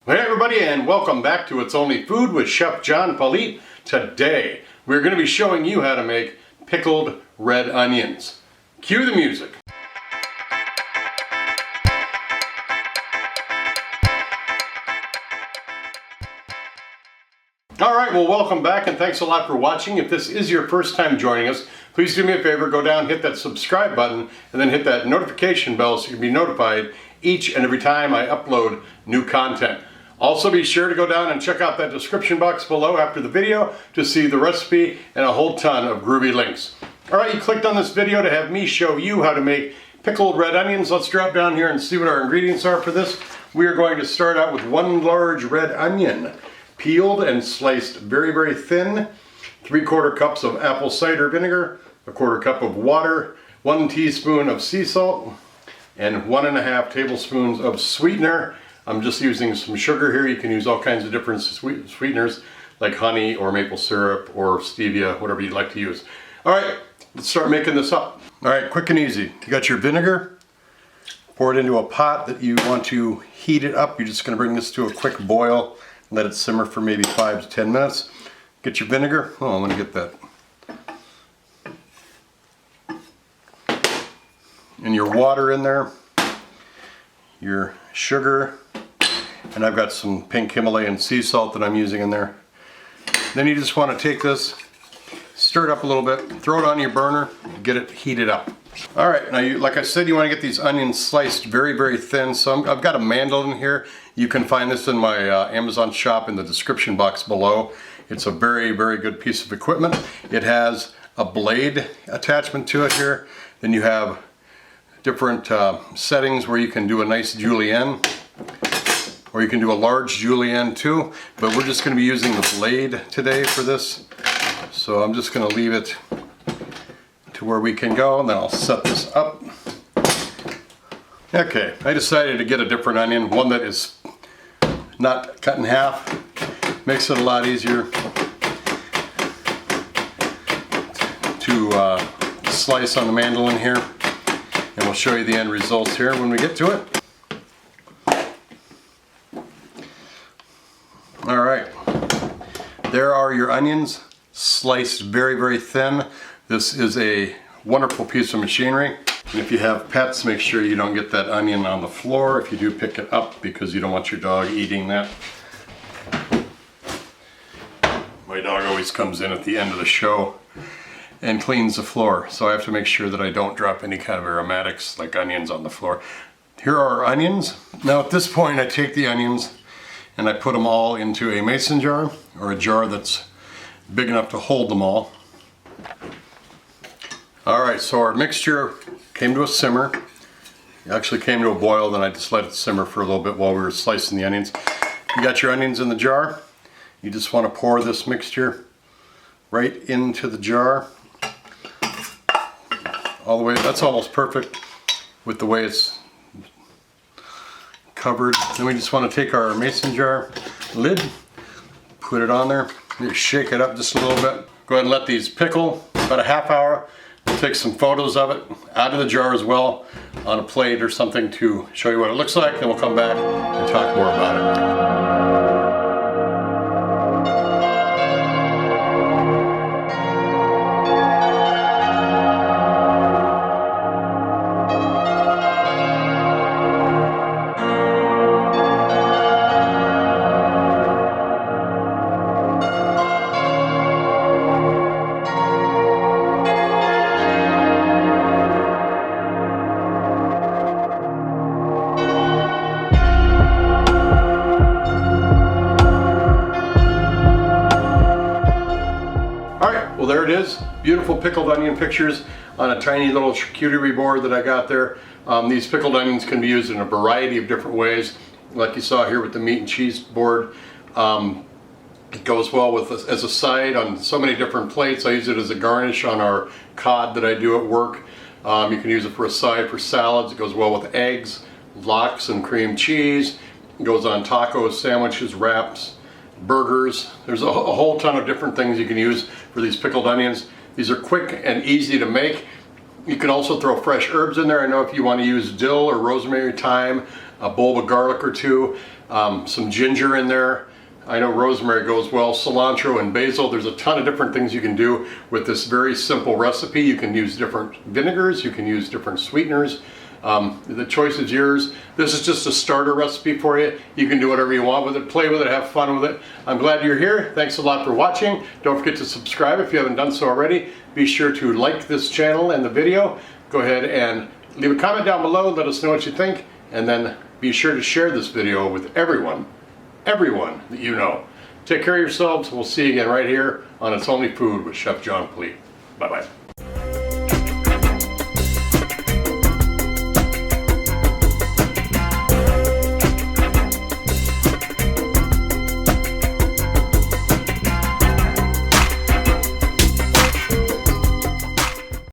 Hey everybody, and welcome back to It's Only Food with Chef John Politte. Today we're going to be showing you how to make pickled red onions. Cue the music. Alright, well welcome back and thanks a lot for watching. If this is your first time joining us, please do me a favor, go down, hit that subscribe button, and then hit that notification bell so you can be notified each and every time I upload new content. Also be sure to go down and check out that description box below after the video to see the recipe and a whole ton of groovy links. Alright, you clicked on this video to have me show you how to make pickled red onions. Let's drop down here and see what our ingredients are for this. We are going to start out with 1 large red onion, peeled and sliced very, very thin, 3/4 cups of apple cider vinegar, 1/4 cup of water, 1 teaspoon of sea salt, and 1.5 tablespoons of sweetener. I'm just using some sugar here. You can use all kinds of different sweeteners like honey or maple syrup or stevia, whatever you'd like to use. All right, let's start making this up. All right, quick and easy. You got your vinegar. Pour it into a pot that you want to heat it up. You're just going to bring this to a quick boil. Let it simmer for maybe 5 to 10 minutes. Get your vinegar. Oh, I'm going to get that. And your water in there. Your sugar. And I've got some pink Himalayan sea salt that I'm using in there. Then you just want to take this, stir it up a little bit, throw it on your burner, get it heated up. Alright, now like I said, you want to get these onions sliced very, very thin. So I've got a mandolin here. You can find this in my Amazon shop in the description box below. It's a very, very good piece of equipment. It has a blade attachment to it here. Then you have different settings where you can do a nice julienne, or you can do a large julienne too, but we're just going to be using the blade today for this. So I'm just going to leave it to where we can go, and then I'll set this up. Okay, I decided to get a different onion, one that is not cut in half. Makes it a lot easier to slice on the mandolin here, and we'll show you the end results here when we get to it. Alright, there are your onions sliced very, very thin. This is a wonderful piece of machinery. And if you have pets, make sure you don't get that onion on the floor if you do pick it up, because you don't want your dog eating that. My dog always comes in at the end of the show and cleans the floor, so I have to make sure that I don't drop any kind of aromatics like onions on the floor. Here are our onions. Now at this point I take the onions and I put them all into a mason jar, or a jar that's big enough to hold them all. Alright, so our mixture came to a simmer. It actually came to a boil, then I just let it simmer for a little bit while we were slicing the onions. You got your onions in the jar. You just want to pour this mixture right into the jar. All the way, that's almost perfect with the way it's covered. Then we just want to take our mason jar lid, put it on there, just shake it up just a little bit. Go ahead and let these pickle about a half hour. We'll take some photos of it out of the jar as well on a plate or something to show you what it looks like, and we'll come back and talk more about it. Well, there it is. Beautiful pickled onion pictures on a tiny little charcuterie board that I got there. These pickled onions can be used in a variety of different ways, like you saw here with the meat and cheese board. It goes well with as a side on so many different plates. I use it as a garnish on our cod that I do at work. You can use it for a side for salads. It goes well with eggs, lox and cream cheese. It goes on tacos, sandwiches, wraps, burgers. There's a whole ton of different things you can use for these pickled onions. These are quick and easy to make. You can also throw fresh herbs in there. I know if you want to use dill or rosemary, thyme, a bowl of garlic or two, some ginger in there. I know rosemary goes well, cilantro and basil. There's a ton of different things you can do with this very simple recipe. You can use different vinegars, you can use different sweeteners. The choice is yours. This is just a starter recipe for you. You can do whatever you want with it, play with it, have fun with it. I'm glad you're here. Thanks a lot for watching. Don't forget to subscribe if you haven't done so already. Be sure to like this channel and the video. Go ahead and leave a comment down below. Let us know what you think. And then be sure to share this video with everyone that you know. Take care of yourselves. We'll see you again right here on It's Only Food with Chef John Politte. Bye-bye.